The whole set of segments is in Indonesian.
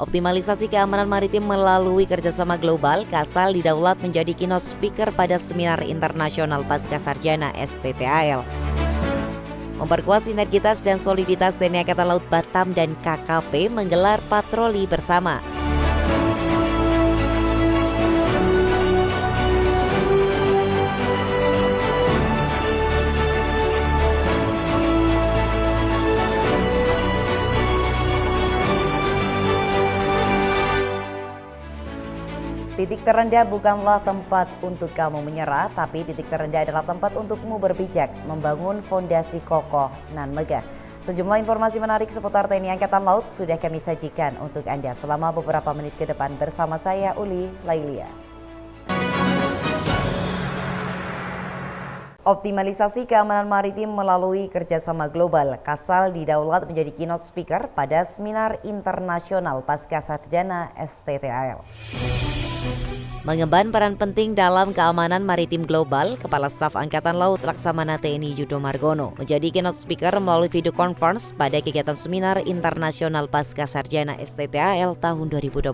Optimalisasi keamanan maritim melalui kerjasama global, Kasal didaulat menjadi keynote speaker pada Seminar Internasional Pascasarjana STTAL. Memperkuat sinergitas dan soliditas TNI Angkatan Laut Batam dan KKP menggelar patroli bersama. Titik terendah bukanlah tempat untuk kamu menyerah, tapi titik terendah adalah tempat untukmu berbijak, membangun fondasi kokoh nan megah. Sejumlah informasi menarik seputar TNI Angkatan Laut sudah kami sajikan untuk Anda selama beberapa menit ke depan bersama saya Uli Lailia. Optimalisasi keamanan maritim melalui kerjasama global, Kasal didaulat menjadi keynote speaker pada Seminar Internasional Pascasarjana STTAL. Mengemban peran penting dalam keamanan maritim global, Kepala Staf Angkatan Laut Laksamana TNI Yudo Margono menjadi keynote speaker melalui video conference pada kegiatan Seminar Internasional Pascasarjana STTAL tahun 2022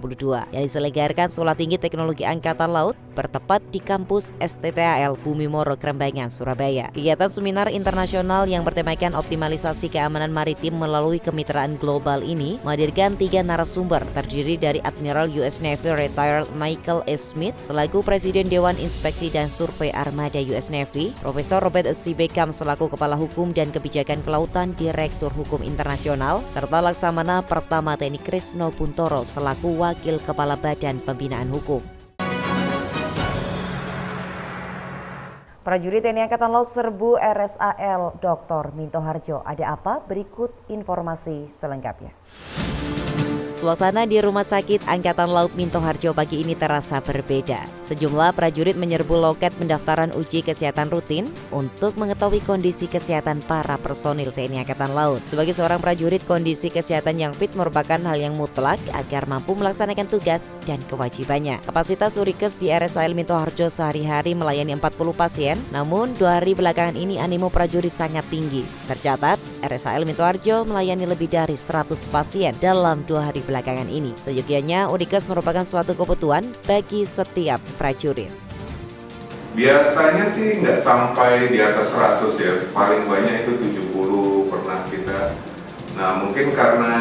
yang diselenggarakan Sekolah Tinggi Teknologi Angkatan Laut bertepat di kampus STTAL Bumi Moro Krembangan, Surabaya. Kegiatan seminar internasional yang bertemakan optimalisasi keamanan maritim melalui kemitraan global ini menghadirkan 3 narasumber terdiri dari Admiral US Navy Retired Michael S. Smith selaku Presiden Dewan Inspeksi dan Survei Armada US Navy, Profesor Robert C. Beckham selaku Kepala Hukum dan Kebijakan Kelautan Direktur Hukum Internasional, serta Laksamana Pertama TNI Krisno Puntoro selaku Wakil Kepala Badan Pembinaan Hukum. Prajurit TNI Angkatan Laut serbu RSAL Dr. Minto Harjo. Ada apa? Berikut informasi selengkapnya. Suasana di Rumah Sakit Angkatan Laut Minto Harjo pagi ini terasa berbeda. Sejumlah prajurit menyerbu loket pendaftaran uji kesehatan rutin untuk mengetahui kondisi kesehatan para personil TNI Angkatan Laut. Sebagai seorang prajurit, kondisi kesehatan yang fit merupakan hal yang mutlak agar mampu melaksanakan tugas dan kewajibannya. Kapasitas Urikes di RSAL Minto Harjo sehari-hari melayani 40 pasien, namun 2 hari belakangan ini animo prajurit sangat tinggi. Tercatat, RSAL Minto Harjo melayani lebih dari 100 pasien dalam 2 hari belakangan ini. Seyogyanya, Urikes merupakan suatu kebutuhan bagi setiap prajurit. Biasanya sih nggak sampai di atas 100 ya, paling banyak itu 70 pernah kita. Nah mungkin karena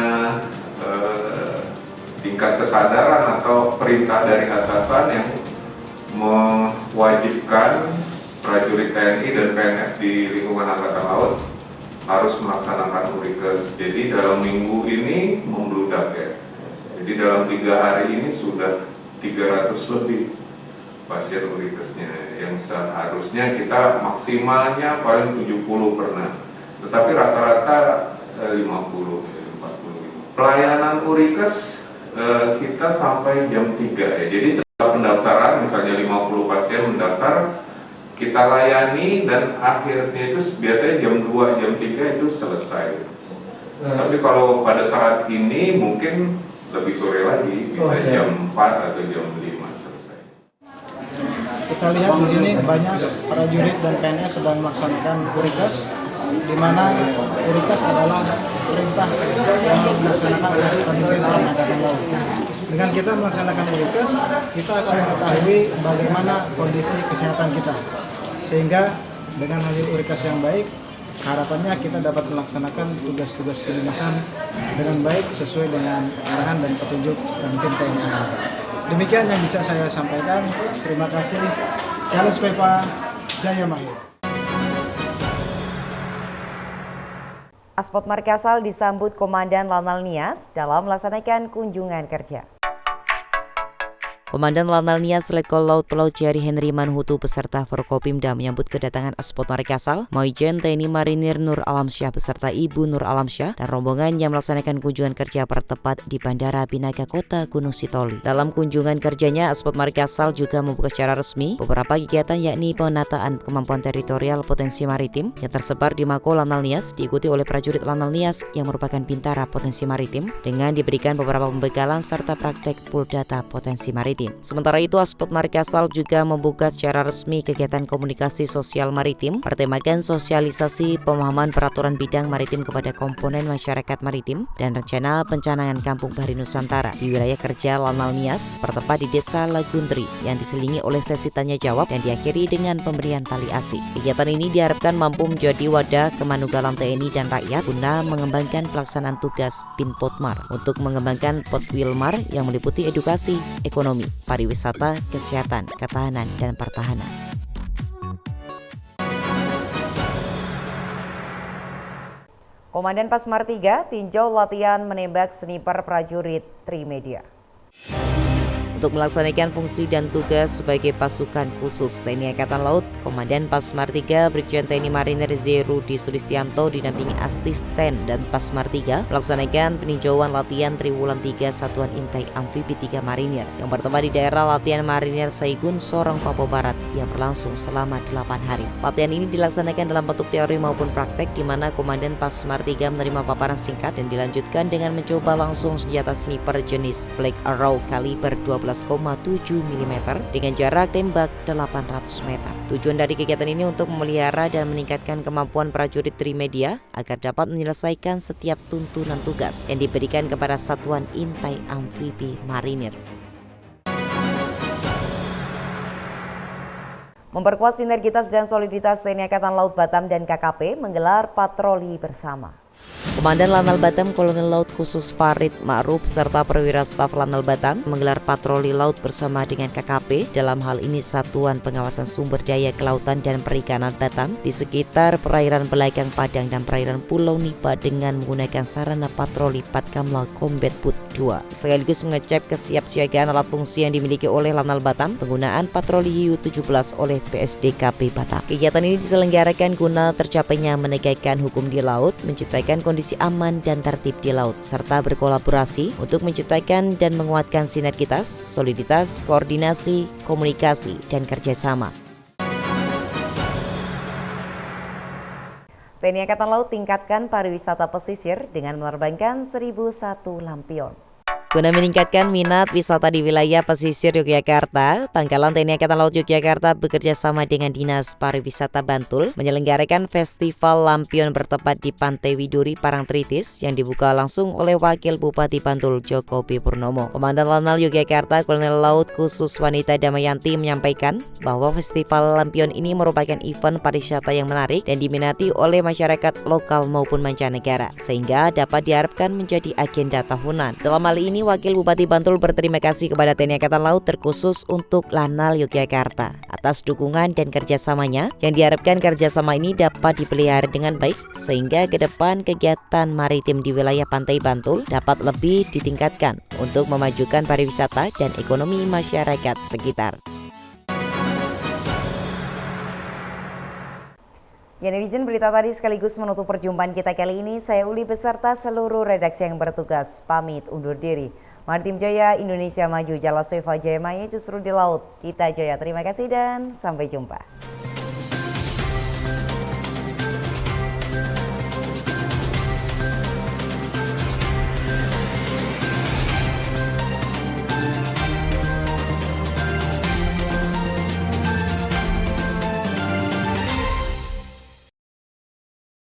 tingkat kesadaran atau perintah dari atasan yang mewajibkan prajurit TNI dan PNS di lingkungan Angkatan Laut harus melaksanakan Urikes. Jadi dalam minggu ini membludak ya. Jadi dalam 3 hari ini sudah 300 lebih pasien Urikesnya, yang seharusnya kita maksimalnya paling 70 pernah. Tetapi rata-rata 50, 45. Pelayanan Urikes kita sampai jam 3 ya. Jadi setelah pendaftaran misalnya 50 pasien mendaftar, kita layani dan akhirnya itu biasanya jam 2, jam 3 itu selesai. Tapi kalau pada saat ini mungkin lebih sore lagi, bisa jam 4 atau jam 5 selesai. Kita lihat di sini banyak prajurit dan PNS sedang melaksanakan Urikes, di mana Urikes adalah perintah yang dilaksanakan oleh pemerintah Angkatan Laut. Dengan kita melaksanakan Urikes, kita akan mengetahui bagaimana kondisi kesehatan kita. Sehingga dengan hasil Urikes yang baik, harapannya kita dapat melaksanakan tugas-tugas kedinasan dengan baik sesuai dengan arahan dan petunjuk pemimpin TNI Angkatan Laut. Demikian yang bisa saya sampaikan. Terima kasih. Charles Pepa, Jaya Mahir. Aspot Markasal disambut Komandan Lanal Nias dalam melaksanakan kunjungan kerja. Komandan Lanal Nias Letkol Laut Pelaut Jari Henry Manhutu beserta Forkopimda menyambut kedatangan Aspot Markasal, Maijen TNI Marinir Nur Alamsyah beserta Ibu Nur Alamsyah dan rombongan yang melaksanakan kunjungan kerja bertepat di Bandara Binaga Kota Gunung Sitoli. Dalam kunjungan kerjanya, Aspot Markasal juga membuka secara resmi beberapa kegiatan yakni penataan kemampuan teritorial potensi maritim yang tersebar di Mako Lanal Nias, diikuti oleh prajurit Lanal Nias yang merupakan bintara potensi maritim dengan diberikan beberapa pembekalan serta praktek pool data potensi maritim. Maritim. Sementara itu, Aspot Markasal juga membuka secara resmi kegiatan komunikasi sosial maritim bertemakan sosialisasi pemahaman peraturan bidang maritim kepada komponen masyarakat maritim dan rencana pencanangan Kampung Bahari Nusantara di wilayah kerja Lanal Nias bertempat di Desa Lagundri yang diselingi oleh sesi tanya jawab dan diakhiri dengan pemberian tali asi. Kegiatan ini diharapkan mampu menjadi wadah kemanugalan TNI dan rakyat guna mengembangkan pelaksanaan tugas Pinpotmar untuk mengembangkan Potwilmar yang meliputi edukasi, ekonomi, pariwisata, kesehatan, ketahanan, dan pertahanan. Komandan Pasmar 3 tinjau latihan menembak sniper prajurit Trimedia. Untuk melaksanakan fungsi dan tugas sebagai pasukan khusus TNI Angkatan Laut, Komandan Pasmar 3 Brigjen TNI Marinir Z. Rudi Sulistianto didampingi asisten dan Pasmar 3 melaksanakan peninjauan latihan Triwulan 3 Satuan Intai Amfibi 3 Marinir yang bertempat di daerah latihan Marinir Saigun, Sorong, Papua Barat yang berlangsung selama 8 hari. Latihan ini dilaksanakan dalam bentuk teori maupun praktek di mana Komandan Pasmar 3 menerima paparan singkat dan dilanjutkan dengan mencoba langsung senjata sniper jenis Black Arrow kaliber 12,7 mm dengan jarak tembak 800 meter. Tujuan dari kegiatan ini untuk memelihara dan meningkatkan kemampuan prajurit Trimedia agar dapat menyelesaikan setiap tuntunan tugas yang diberikan kepada Satuan Intai Amfibi Marinir. Memperkuat sinergitas dan soliditas TNI Angkatan Laut Batam dan KKP menggelar patroli bersama. Komandan Lanal Batam Kolonel Laut Khusus Farid Ma'ruf serta perwira staf Lanal Batam menggelar patroli laut bersama dengan KKP, dalam hal ini Satuan Pengawasan Sumber Daya Kelautan dan Perikanan Batam di sekitar perairan belakang Padang dan perairan Pulau Nipa dengan menggunakan sarana patroli Patkamla Combat Boat 2 sekaligus mengecek kesiapsiagaan alat fungsi yang dimiliki oleh Lanal Batam penggunaan patroli Hiu-17 oleh PSDKP Batam. Kegiatan ini diselenggarakan guna tercapainya menegakkan hukum di laut, menciptakan kondisi aman dan tertib di laut, serta berkolaborasi untuk menciptakan dan menguatkan sinergitas, soliditas, koordinasi, komunikasi, dan kerjasama. TNI Angkatan Laut tingkatkan pariwisata pesisir dengan menerbangkan 1.001 lampion. Guna meningkatkan minat wisata di wilayah pesisir Yogyakarta, Pangkalan TNI Angkatan Laut Yogyakarta bekerja sama dengan Dinas Pariwisata Bantul menyelenggarakan Festival Lampion bertempat di Pantai Widuri Parangtritis yang dibuka langsung oleh Wakil Bupati Bantul Joko B. Purnomo. Komandan Lanal Yogyakarta Kolonel Laut Khusus Wanita Damayanti menyampaikan bahwa Festival Lampion ini merupakan event pariwisata yang menarik dan diminati oleh masyarakat lokal maupun mancanegara, sehingga dapat diharapkan menjadi agenda tahunan. Dalam hal ini, Wakil Bupati Bantul berterima kasih kepada TNI Angkatan Laut terkhusus untuk Lanal Yogyakarta atas dukungan dan kerjasamanya yang diharapkan kerjasama ini dapat dipelihara dengan baik sehingga ke depan kegiatan maritim di wilayah Pantai Bantul dapat lebih ditingkatkan untuk memajukan pariwisata dan ekonomi masyarakat sekitar. Yanewizin, berita tadi sekaligus menutup perjumpaan kita kali ini. Saya Uli beserta seluruh redaksi yang bertugas pamit undur diri. Maritim Jaya, Indonesia maju, Jala Soefa Jaya Maya justru di laut. Kita jaya. Terima kasih dan sampai jumpa.